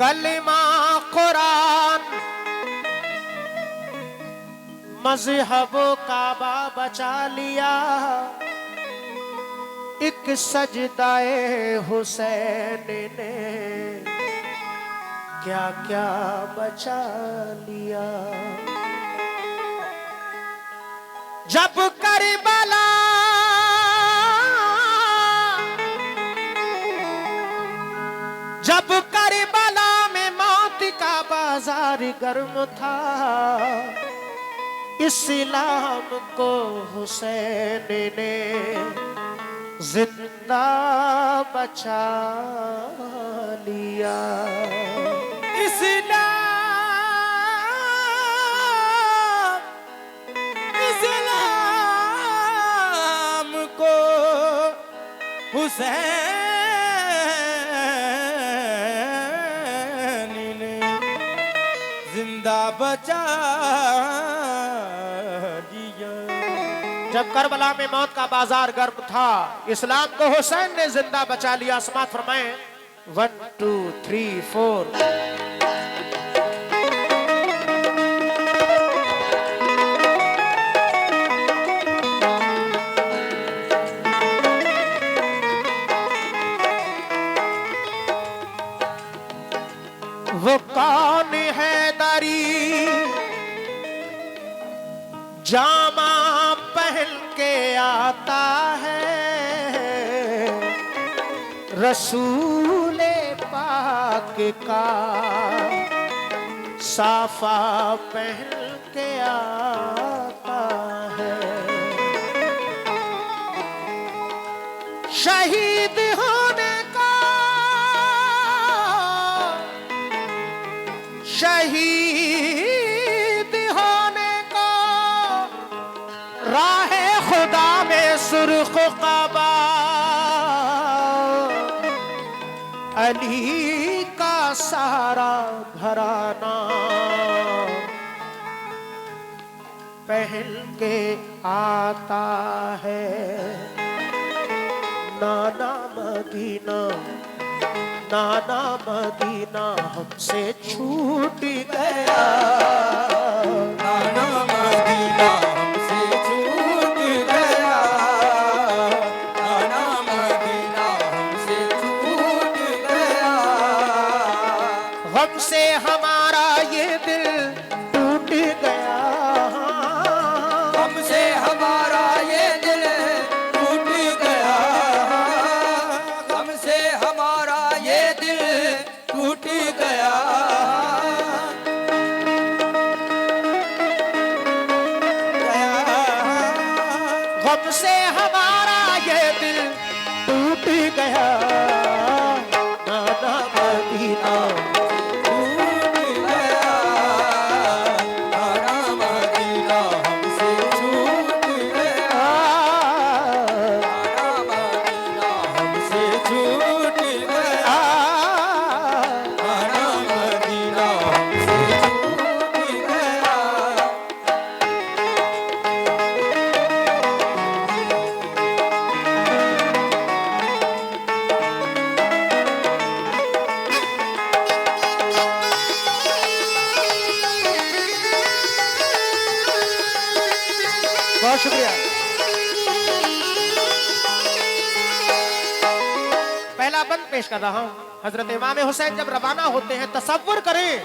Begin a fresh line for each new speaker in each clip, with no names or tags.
कलिमा कुरान मजहब काबा बचा लिया, एक सजदाए हुसैन ने क्या क्या बचा लिया। जब करबला में मौत का बाजार गर्म था, इस्लाम को हुसैन ने जिंदा बचा लिया।
इस्लाम को हुसैन ने जिंदा बचा दिया।
जब करबला में मौत का बाजार गर्म था, इस्लाम को हुसैन ने जिंदा बचा लिया। समात फरमाएं 1 2 3 4। वो कौन है दरी जामा पहन के आता है, रसूले पाक का साफा पहन के आता है। शहीद होने का, शहीद होने को राहे खुदा में सुर्ख क़बा, अली का सारा घराना पहन के आता है। नाना मदीना, नाना मदीना हमसे छूट गया,
नाना मदीना हमसे छूट गया, नाना मदीना हमसे छूट गया।
हमसे हमारा ये दिल टूट गया,
हमसे हमारा ये दिल टूट गया, हमसे हमारा ये दिल टूट गया।
हमसे हमारा ये दिल टूट गया, नाना मदीना
टूट गया, नाना मदीना हमसे छूट गया, नाना मदीना हमसे छूट गया, नाना मदीना हमसे छूट गया।
बहुत शुक्रिया। पहला बंद पेश कर रहा हूं। हजरत इमाम हुसैन जब रवाना होते हैं, तसव्वुर करें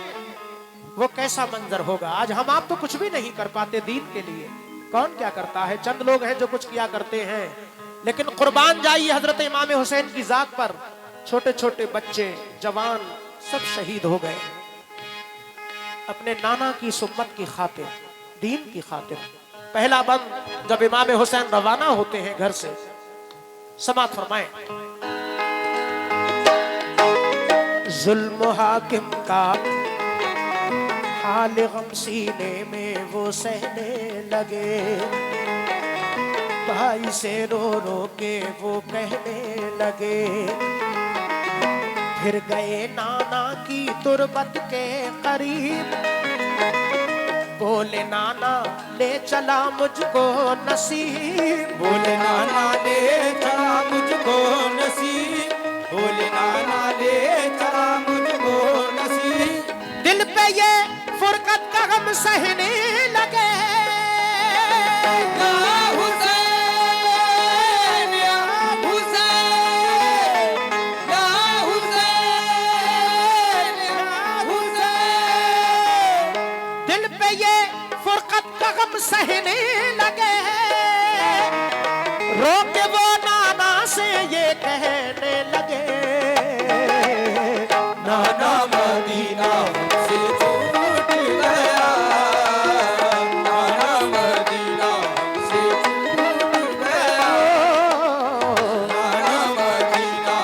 वो कैसा मंजर होगा। आज हम आप तो कुछ भी नहीं कर पाते दीन के लिए, कौन क्या करता है, चंद लोग हैं जो कुछ किया करते हैं। लेकिन कुर्बान जाइए हजरत इमाम हुसैन की जात पर, छोटे छोटे बच्चे जवान सब शहीद हो गए अपने नाना की सुन्नत की खातिर, दीन की खातिर। पहला बंद जब इमाम हुसैन रवाना होते हैं घर से, समात फरमाएं। जुल्म हाकिम का हाल गम सीने में वो सहने लगे, भाई से रो रो के वो कहने लगे, फिर गए नाना की तुरबत के करीब, बोले नाना ले चला मुझको नसीब,
बोले नाना ले चला मुझको नसीब, बोले नाना ले चला मुझको नसीब।
सहने लगे।
या हुसैन या हुसैन या हुसैन या हुसैन।
दिल पे ये फुरकत का गम सहने लगे। रो के वो नाना से ये कहने लगे,
नाना मदीना से छूट गया, नाना मदीना से छूट गया, नाना मदीना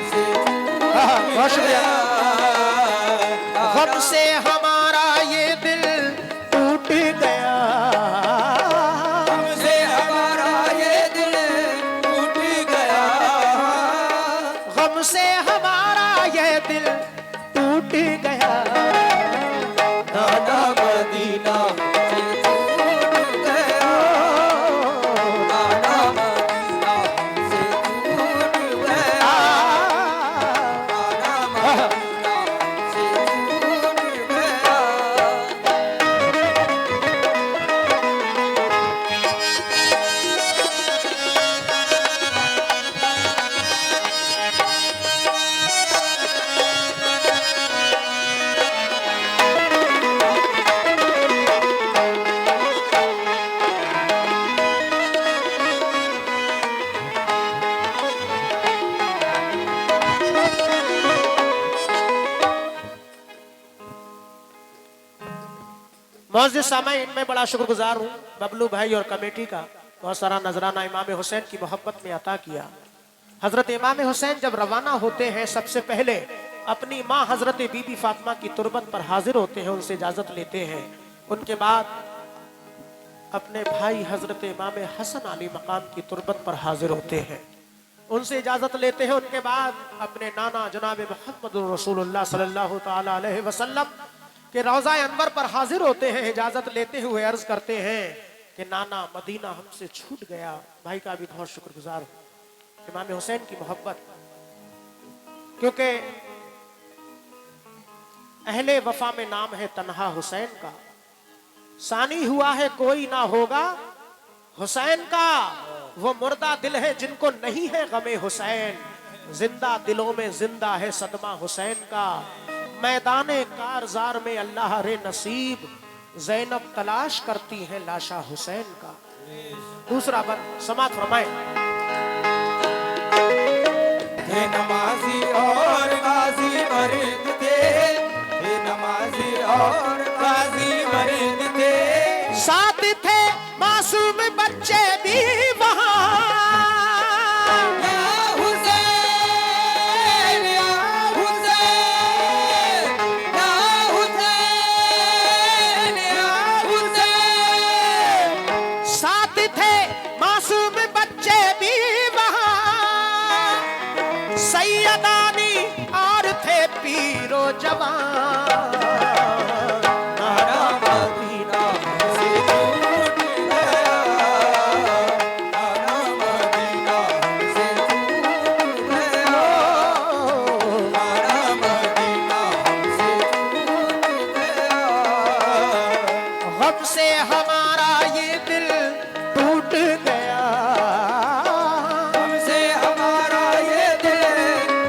से छूट
बहुत शुक्रिया।
गया।
गम से हमारा ये दिल टूट गया।
हमसे हमारा ये दिल टूट गया,
गम से हमारा ये दिल टूट गया।
नाना मदीना से छूट गया, नाना मदीना से छूट गया, नाना मदीना से छूट गया।
मौजूद सामाईन में बड़ा शुक्रगुजार हूँ बबलू भाई और कमेटी का। बहुत सारा नजराना इमाम हुसैन की मोहब्बत में अता किया। हजरत इमाम हुसैन जब रवाना होते हैं सबसे पहले अपनी माँ हजरत बीबी फातिमा की तुरबत पर हाजिर होते हैं, उनसे इजाजत लेते हैं। उनके बाद अपने भाई हजरत इमाम हसन अली मकाम की तुरबत पर हाजिर होते हैं, उनसे इजाजत लेते हैं। उनके बाद अपने नाना जनाब मोहम्मद रसूलुल्लाह सल्लल्लाहु ताला अलैहि वसल्लम के रोज़ा अनवर पर हाजिर होते हैं। इजाजत लेते हुए अर्ज करते हैं कि नाना मदीना हमसे छूट गया। भाई का भी बहुत शुक्रगुजार हूँ। इमाम हुसैन की मोहब्बत, क्योंकि अहले वफा में नाम है तन्हा हुसैन का, सानी हुआ है कोई ना होगा हुसैन का। वो मुर्दा दिल है जिनको नहीं है गमे हुसैन, जिंदा दिलों में जिंदा है सदमा हुसैन का। मैदाने कारजार में अल्लाह रे नसीब, जैनब तलाश करती है लाशा हुसैन का। दूसरा बंद समात फरमाए।
थे नमाजी और गाजी मर्द थे, थे नमाजी और गाजी मर्द थे,
साथ थे मासूम बच्चे भी वहाँ।
या हुसैन या हुसैन या हुसैन या हुसैन।
साथ थे मासूम बच्चे भी वहाँ, सैयदानी और थे पीरो जवान।
नाना मदीना से छूट गया, नाना मदीना से छूट गया, नाना मदीना से छूट गया।
गम से हमारा ये दिल टूट गया।
हमसे हमारा ये दिल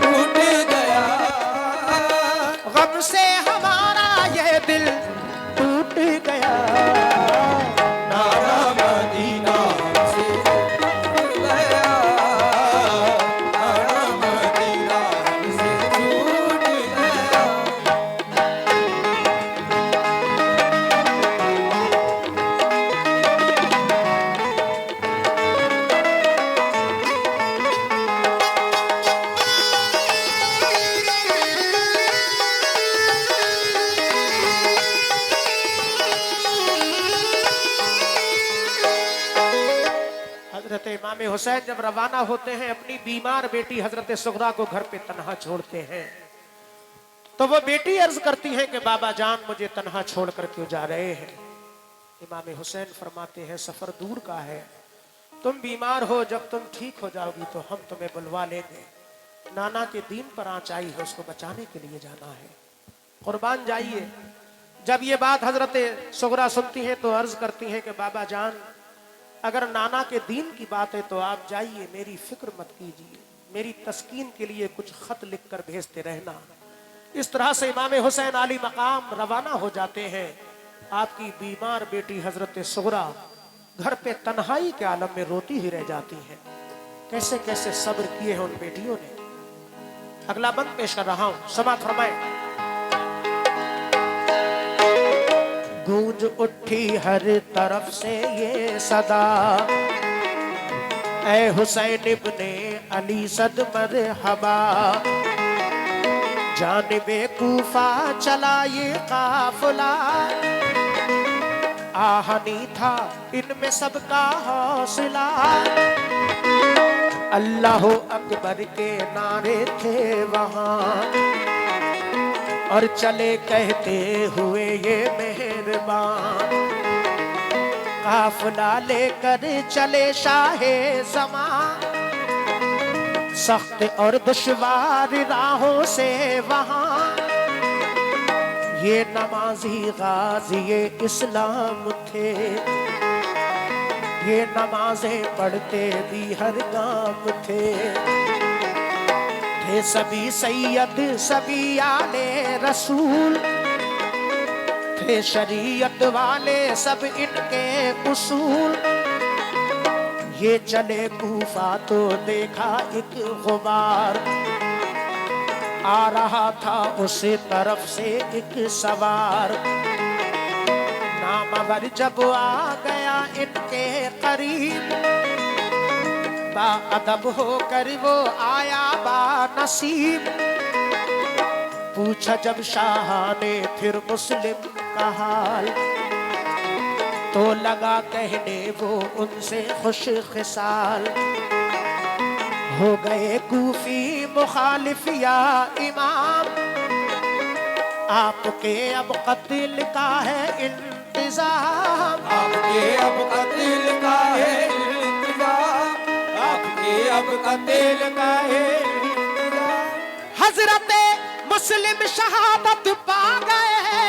टूट गया,
गम से हमारा ये दिल टूट गया।
नाना मदीना से छूट गया, नाना मदीना से छूट गया।
हजरत इमाम हुसैन जब रवाना होते हैं अपनी बीमार बेटी हजरत सुगरा को घर पे तन्हा छोड़ते हैं, तो वो बेटी अर्ज करती है कि बाबा जान मुझे तन्हा छोड़कर क्यों जा रहे हैं। इमाम हुसैन फरमाते हैं सफर दूर का है, तुम बीमार हो, जब तुम ठीक हो जाओगी तो हम तुम्हें बुलवा लेंगे। नाना के दीन पर आँच आई है, उसको बचाने के लिए जाना है, कुर्बान जाइए। जब ये बात हजरत सुगरा सुनती हैं तो अर्ज करती हैं कि बाबा जान, अगर नाना के दीन की बात है तो आप जाइए, मेरी फिक्र मत कीजिए, मेरी तस्कीन के लिए कुछ खत लिख कर भेजते रहना। इस तरह से इमाम हुसैन आली मकाम रवाना हो जाते हैं। आपकी बीमार बेटी हजरत सुगरा घर पे तन्हाई के आलम में रोती ही रह जाती हैं। कैसे कैसे सब्र किए हैं उन बेटियों ने। अगला बंद पेश कर रहा हूं, समाअत फरमाए। गूंज उठी हर तरफ से ये सदा, ऐ हुसैन इब्ने अली सद मरहबा। जानिबे कूफा चला ये काफिला, आहनी था इनमें सबका हौसला। अल्लाह अकबर के नारे थे वहां, और चले कहते हुए ये मेहरबान। काफिला लेकर चले शाहे ज़मां, सख्त और दुश्वार राहों से वहां। ये नमाजी गाजी इस्लाम थे, ये नमाजें पढ़ते भी हर गाम थे। सभी सैयद सभी आले रसूल थे, शरीयत वाले सब इनके उसूल। ये चले कूफा तो देखा एक गुबार, आ रहा था उस तरफ से एक सवार। नामवर जब आ गया इनके करीब, बाअदब होकर वो आया बानसीब। पूछा जब शाह ने फिर मुस्लिम का हाल, तो लगा कहने वो उनसे खुश खिसाल। हो गए कूफी मुखालिफ या इमाम, आपके अब कत्ल का है इंतजाम।
आपके अब कत्ल का है इंतजाम, आपके अब कत्ल का है इंतजाम।
हजरत मुस्लिम शहादत पा गए हैं।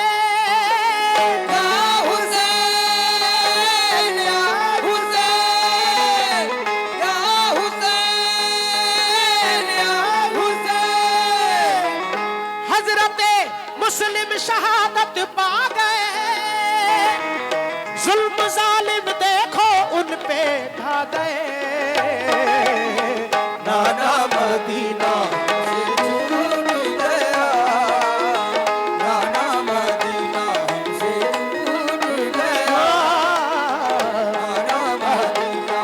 मुस्लिम शहादत पा गए, जुल्म जालिम देखो उन पे ढा गए। नाना मदीना
से छूट गया, नाना मदीना से छूट गया, नाना मदीना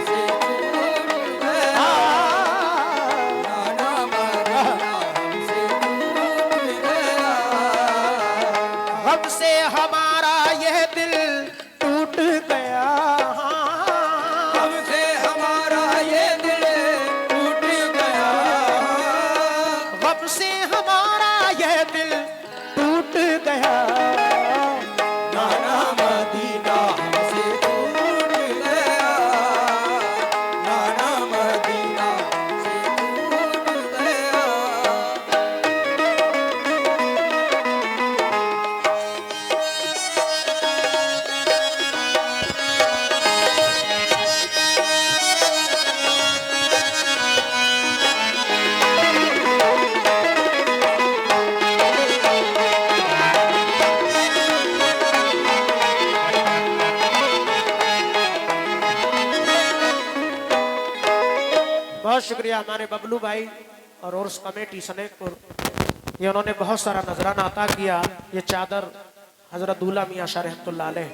से छूट गया, नाना मदीना से छूट गया।
गम से हमारा यह दिल टूट गया,
हमसे हमारा ये दिल टूट गया,
गम से हमारा यह दिल टूट गया।
नाना मदीना हमसे छूट गया, नाना मदीना से छूट गया।
बहुत शुक्रिया हमारे बबलू भाई और उर्स कमेटी सनेकपुर, ये उन्होंने बहुत सारा नजराना अता किया। ये चादर हजरत दूल्हा मियाँ शाह रहमतुल्लाह अलैह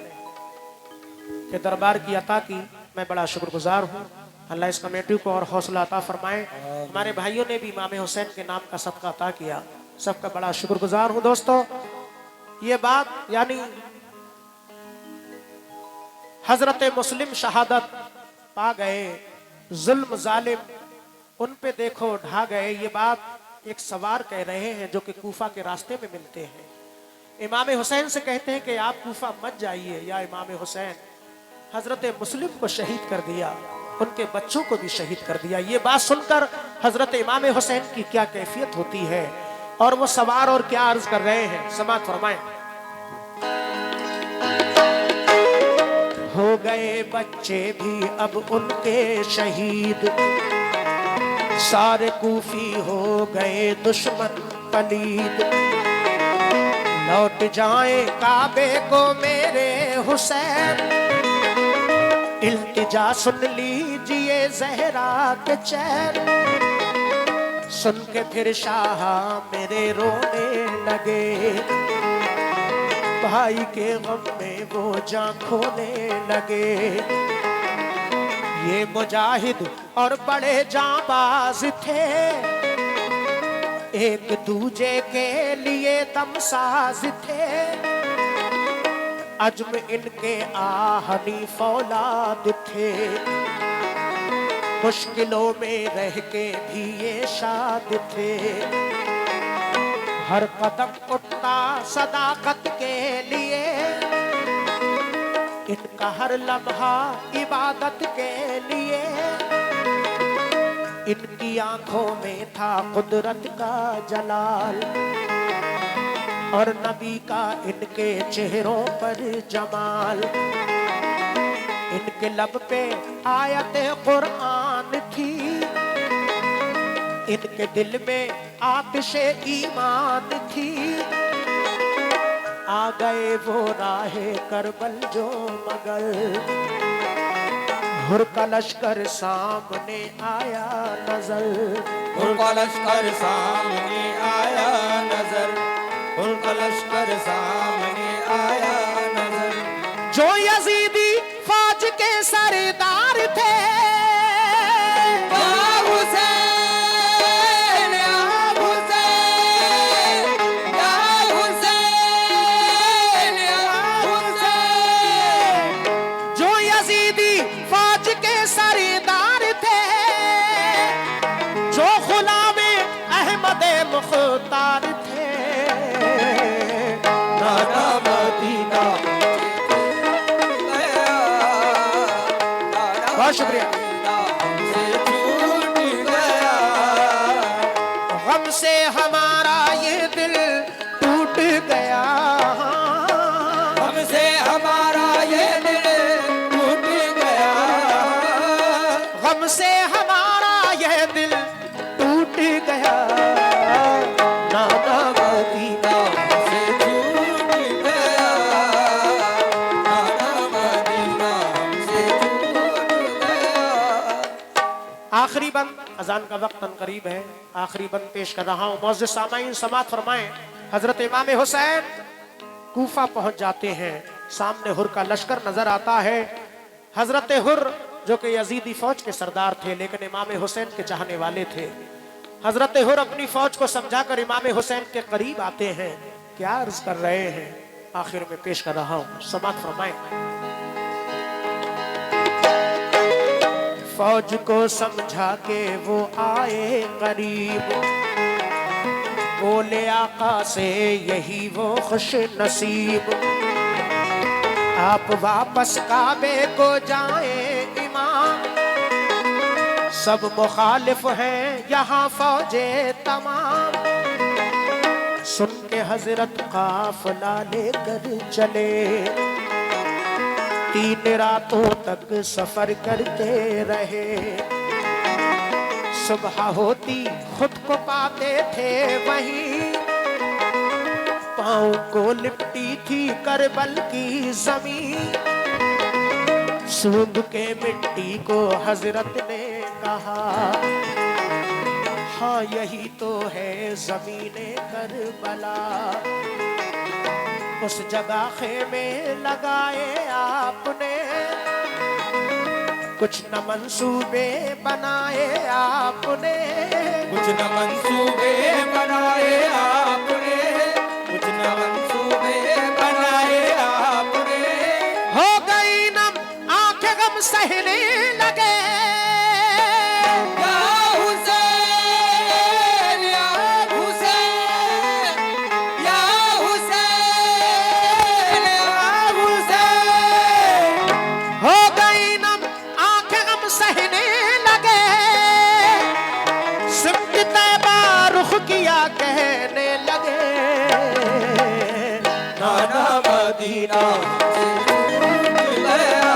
के दरबार की अता की मैं बड़ा शुक्रगुजार हूँ। अल्लाह इस कमेटी को और हौसला अता फरमाए। हमारे भाइयों ने भी इमाम हुसैन के नाम का सदका अता किया, सबका बड़ा शुक्रगुजार हूँ। दोस्तों, ये बात यानी हजरत मुस्लिम शहादत पा गए, जुल्म जालिम उन पे देखो ढा गए, ये बात एक सवार कह रहे हैं जो कि कूफा के रास्ते में मिलते हैं। इमाम हुसैन से कहते हैं कि आप कूफा मत जाइए, या इमाम हुसैन हजरत मुस्लिम को शहीद कर दिया, उनके बच्चों को भी शहीद कर दिया। ये बात सुनकर हजरत इमाम हुसैन की क्या कैफियत होती है, और वो सवार और क्या अर्ज कर रहे हैं, समाअत फरमाएं। गए बच्चे भी अब उनके शहीद, सारे कूफी हो गए दुश्मन पलीद। लौट जाए काबे को मेरे हुसैन, इल्तिजा सुन लीजिए ज़हरा के चैन। सुन के फिर शाह मेरे रोने लगे, भाई के गम में वो जान खोने लगे। ये मुजाहिद और बड़े जांबाज थे, एक दूजे के लिए दमसाज थे। अज़्म इनके आहनी फौलाद थे, मुश्किलों में रह के भी ये शाद थे। हर कदम उठता सदाकत के लिए, इनका हर लम्हा इबादत के लिए। इनकी आंखों में था कुदरत का जलाल, और नबी का इनके चेहरों पर जमाल। इनके लब पे आयत कुरान थी, इनके दिल में आतिशे ईमान थी। आ गए वो राहे करबल जो मगर, हुर का लश्कर सामने आया नजर।
हुर का लश्कर सामने आया नजर, हुर का लश्कर सामने आया नजर।
जो यजीदी फौज के सरदार थे,
या हुसैन, या हुसैन, या हुसैन, या हुसैन।
जो यजीदी फौज के सरदार थे, जो गुलामे अहमद मुख्तार थे।
नाना मदीना
बहुत शुक्रिया।
से छूट गया,
गम से हमारा ये दिल टूट गया।
हमसे हमारा ये दिल टूट गया।
गम से हमारा यह दिल टूट गया। नाना मदीना
से छूट गया, नाना मदीना से छूट गया।
आखिरी बंद, अजान का वक्त करीब है, आखिरी बंद पेश कर रहा हूँ। मौजूद सामाईन समात फरमाएं। हजरत इमाम हुसैन कूफा पहुंच जाते हैं, सामने हुर का लश्कर नजर आता है। हजरत हुर जो कि यजीदी फौज के सरदार थे, लेकिन इमाम हुसैन के चाहने वाले थे। हजरत हुर अपनी फौज को समझाकर इमाम हुसैन के करीब आते हैं। क्या अर्ज कर रहे हैं, आखिर में पेश कर रहा हूँ, समात फरमाएं। फौज को समझा के वो आए करीब, बोले आका से यही वो खुश नसीब। आप वापस काबे को जाए इमाम, सब मुखालिफ हैं यहाँ फौजे तमाम। सुन के हजरत काफिला लेकर चले, 3 रातों तक सफर करते रहे। सुबह होती खुद को पाते थे वहीं, पाँव को लिपटी थी करबल की जमीन। सूंघ के मिट्टी को हजरत ने कहा, हाँ यही तो है ज़मीने करबला। उस जगह खेमे लगाए आपने, कुछ न मंसूबे बनाए आपने।
कुछ न मंसूबे बनाए आपने, कुछ न मंसूबे बनाए आपने।
हो गई नम आंखें गम सहने लगे,
या हुसैन, या हुसैन, या हुसैन, या हुसैन।
हो गई नम आंखें गम सहने लगे। सिमत तैबा रुख किया कहने लगे,
नाना मदीना से छूट गया,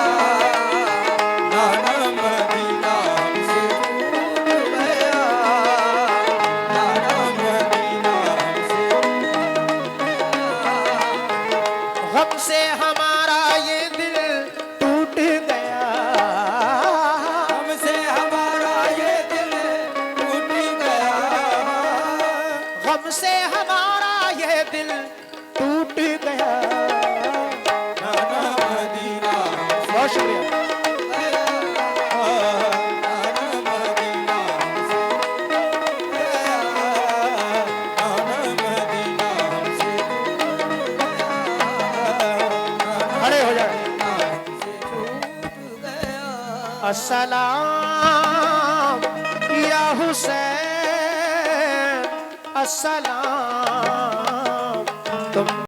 हमसे हमारा ये दिल टूट गया,
हमसे हमारा ये दिल टूट गया,
हमसे हमारा ये दिल टूट गया।
नाना मदीना
बहुत शुक्रिया। खड़े हो जाए। अस्सलाम या हुसैन, अस्सलाम तुम